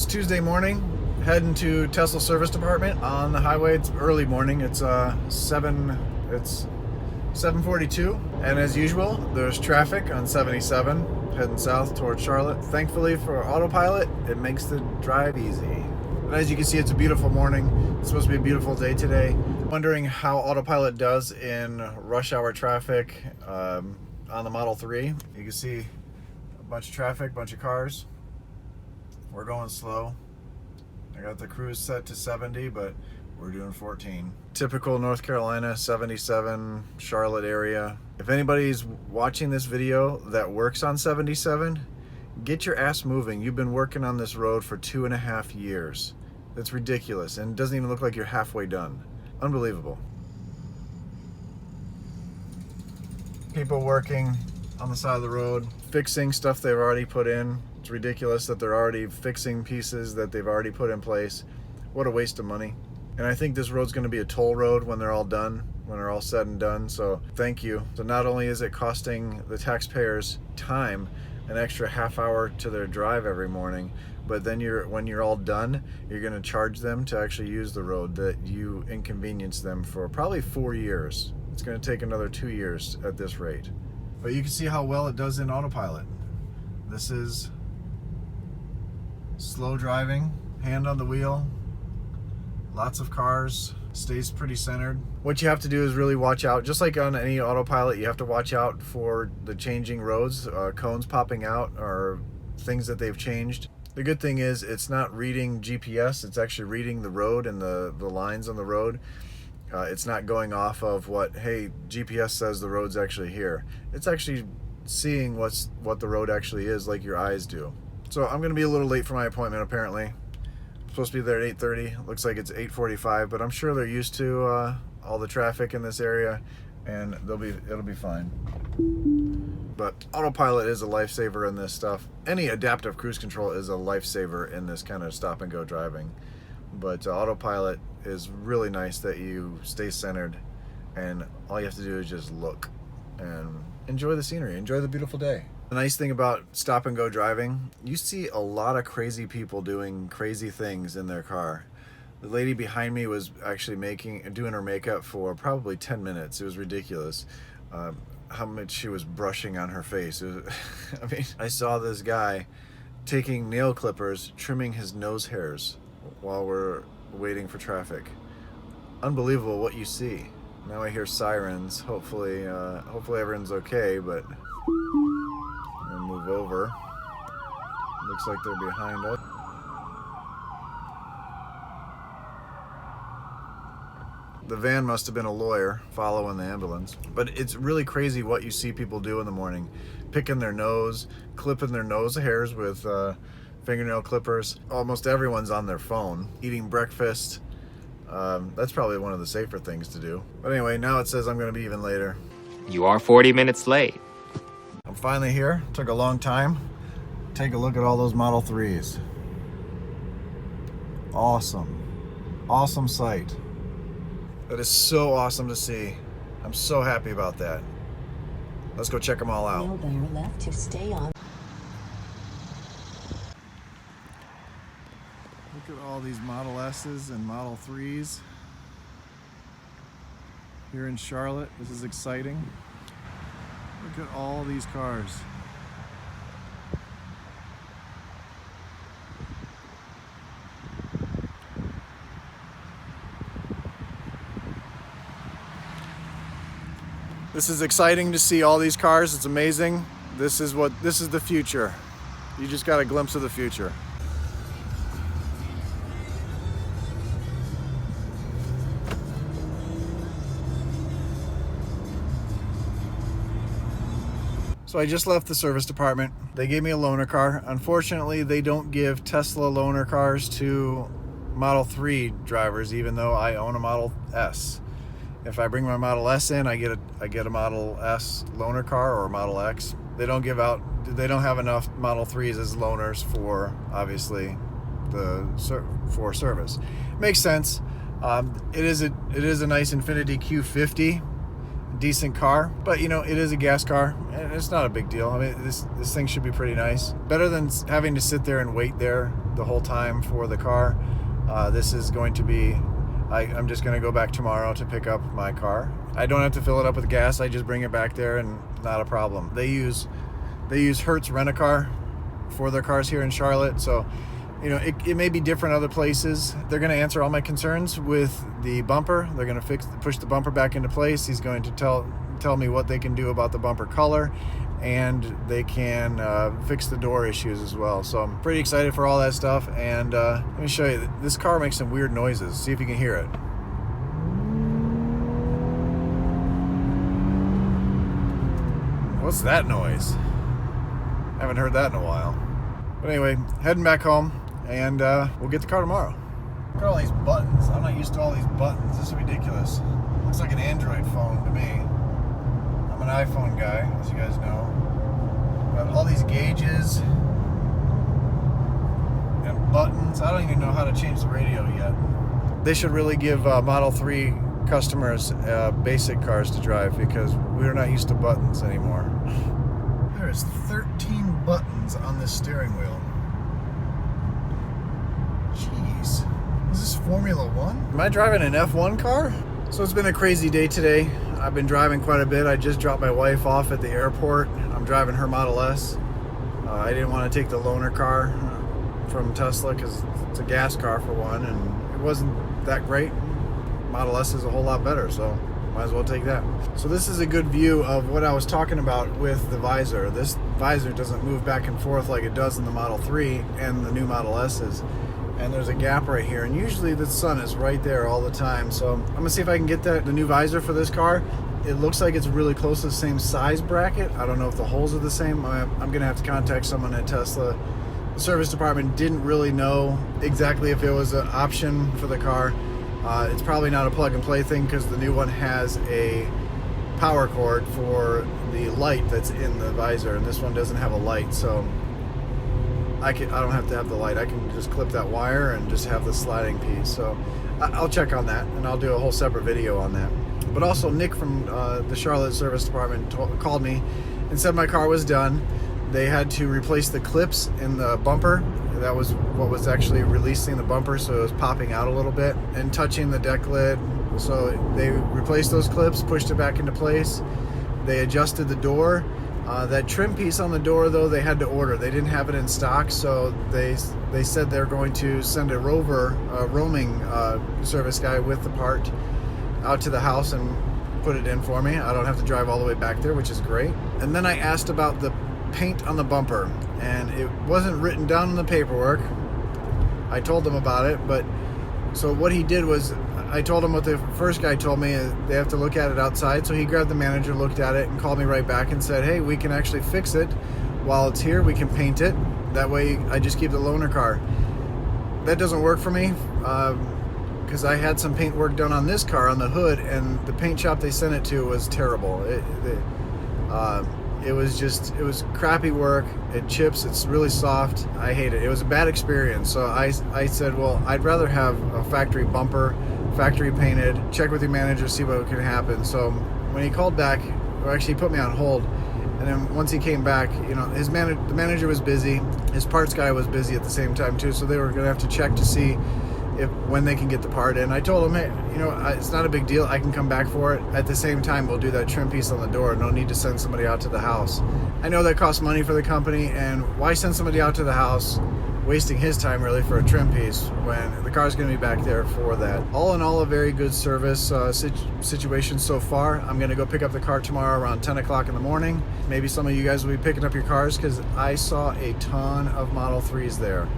It's Tuesday morning, heading to Tesla service department on the highway. It's early morning. It's 7:42, and as usual, there's traffic on 77 heading south towards Charlotte. Thankfully for autopilot, it makes the drive easy. But as you can see, it's a beautiful morning. It's supposed to be a beautiful day today. Wondering how autopilot does in rush hour traffic on the Model 3. You can see a bunch of traffic, bunch of cars. We're going slow. I got the cruise set to 70, but we're doing 14. Typical North Carolina, 77, Charlotte area. If anybody's watching this video that works on 77, get your ass moving. You've been working on this road for 2.5 years. That's ridiculous, and it doesn't even look like you're halfway done. Unbelievable. People working on the side of the road, fixing stuff they've already put in. It's ridiculous that they're already fixing pieces that they've already put in place. What a waste of money. And I think this road's going to be a toll road when they're all done, when they're all said and done. So thank you. So not only is it costing the taxpayers time, an extra half hour to their drive every morning, but then when you're all done, you're going to charge them to actually use the road that you inconvenienced them for probably 4 years. It's going to take another 2 years at this rate. But you can see how well it does in autopilot. This is slow driving, hand on the wheel, lots of cars, stays pretty centered. What you have to do is really watch out, just like on any autopilot, you have to watch out for the changing roads, cones popping out, or things that they've changed. The good thing is it's not reading GPS, it's actually reading the road and the lines on the road. It's not going off of what, hey, GPS says the road's actually here. It's actually seeing what the road actually is, like your eyes do. So I'm going to be a little late for my appointment, apparently. I'm supposed to be there at 8:30. Looks like it's 8:45, but I'm sure they're used to all the traffic in this area, and it'll be fine. But autopilot is a lifesaver in this stuff. Any adaptive cruise control is a lifesaver in this kind of stop and go driving. But autopilot is really nice that you stay centered, and all you have to do is just look and enjoy the scenery, enjoy the beautiful day. The nice thing about stop and go driving, you see a lot of crazy people doing crazy things in their car. The lady behind me was actually doing her makeup for probably 10 minutes. It was ridiculous how much she was brushing on her face. I mean, I saw this guy taking nail clippers, trimming his nose hairs while we're waiting for traffic. Unbelievable what you see. Now I hear sirens. Hopefully everyone's okay, but I'm gonna move over. Looks like they're behind us. The van must have been a lawyer following the ambulance. But it's really crazy what you see people do in the morning. Picking their nose, clipping their nose hairs with fingernail clippers. Almost everyone's on their phone, eating breakfast. That's probably one of the safer things to do. But anyway, now it says I'm going to be even later. You are 40 minutes late. I'm finally here. Took a long time. Take a look at all those Model 3s. Awesome. Awesome sight. That is so awesome to see. I'm so happy about that. Let's go check them all out. Wheelbarrow left to stay on. Look at all these Model S's and Model 3s here in Charlotte. This is exciting. Look at all these cars. This is exciting to see all these cars. It's amazing. This is the future. You just got a glimpse of the future. So I just left the service department. They gave me a loaner car. Unfortunately, they don't give Tesla loaner cars to Model 3 drivers, even though I own a Model S. If I bring my Model S in, I get a Model S loaner car or a Model X. They don't have enough Model 3s as loaners for, obviously, for service. Makes sense. It is a nice Infiniti Q50. decent car, but you know, it is a gas car and it's not a big deal. I mean, this thing should be pretty nice. Better than having to sit there and wait there the whole time for the car. This is going to be, I'm just going to go back tomorrow to pick up my car. I don't have to fill it up with gas. I just bring it back there and not a problem. They use Hertz Rent-A-Car for their cars here in Charlotte. So, you know, it may be different other places. They're going to answer all my concerns with the bumper. They're going to push the bumper back into place. He's going to tell me what they can do about the bumper color, and they can fix the door issues as well. So I'm pretty excited for all that stuff. And let me show you. This car makes some weird noises. See if you can hear it. What's that noise? I haven't heard that in a while. But anyway, heading back home, and we'll get the car tomorrow. Look at all these buttons. I'm not used to all these buttons. This is ridiculous. Looks like an Android phone to me. I'm an iPhone guy, as you guys know. Got all these gauges and buttons. I don't even know how to change the radio yet. They should really give Model 3 customers basic cars to drive, because we're not used to buttons anymore. There's 13 buttons on this steering wheel. Jeez. Is this Formula One? Am I driving an F1 car? So it's been a crazy day today. I've been driving quite a bit. I just dropped my wife off at the airport. I'm driving her Model S. I didn't want to take the loaner car from Tesla because it's a gas car for one, and it wasn't that great. Model S is a whole lot better, so might as well take that. So this is a good view of what I was talking about with the visor. This visor doesn't move back and forth like it does in the Model 3 and the new Model S's. And there's a gap right here, and usually the sun is right there all the time. So I'm gonna see if I can get the new visor for this car. It looks like it's really close to the same size bracket. I don't know if the holes are the same. I'm gonna have to contact someone at Tesla. The service department didn't really know exactly if it was an option for the car. It's probably not a plug and play thing, because the new one has a power cord for the light that's in the visor, and this one doesn't have a light. So I don't have to have the light. I can just clip that wire and just have the sliding piece. So I'll check on that, and I'll do a whole separate video on that. But also, Nick from the Charlotte Service Department called me and said my car was done. They had to replace the clips in the bumper. That was what was actually releasing the bumper, so it was popping out a little bit and touching the deck lid. So they replaced those clips, pushed it back into place. They adjusted the door. That trim piece on the door, though, they had to order. They didn't have it in stock, so they said they're going to send a roaming service guy with the part out to the house and put it in for me. I don't have to drive all the way back there, which is great. And then I asked about the paint on the bumper, and it wasn't written down in the paperwork. I told them about it, but so what he did was, I told him what the first guy told me, they have to look at it outside. So he grabbed the manager, looked at it, and called me right back and said, hey, we can actually fix it while it's here. We can paint it. That way I just keep the loaner car. That doesn't work for me, because I had some paint work done on this car on the hood, and the paint shop they sent it to was terrible. It was crappy work. It chips. It's really soft. I hate it. It was a bad experience. So I said, well, I'd rather have a factory bumper, factory painted. Check with your manager, see what can happen. So when he called back, or actually he put me on hold, and then once he came back, you know, the manager was busy. His parts guy was busy at the same time too. So they were going to have to check to see when they can get the part in. I told him, hey, you know, it's not a big deal. I can come back for it. At the same time, we'll do that trim piece on the door. No need to send somebody out to the house. I know that costs money for the company, and why send somebody out to the house, wasting his time really for a trim piece when the car's going to be back there for that. All in all, a very good service situation so far. I'm going to go pick up the car tomorrow around 10 o'clock in the morning. Maybe some of you guys will be picking up your cars, because I saw a ton of Model 3s there.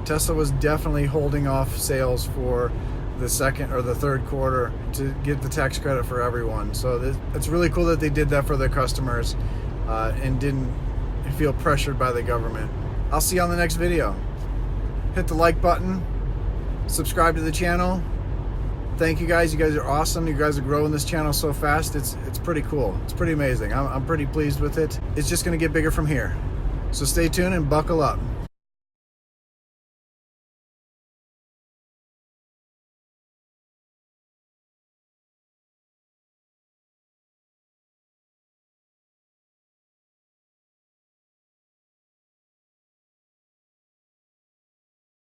Tesla was definitely holding off sales for the second or the third quarter to get the tax credit for everyone. So it's really cool that they did that for their customers and didn't feel pressured by the government. I'll see you on the next video. Hit the like button, subscribe to the channel. Thank you guys. You guys are awesome. You guys are growing this channel so fast. It's pretty cool. It's pretty amazing. I'm pretty pleased with it. It's just going to get bigger from here. So stay tuned and buckle up.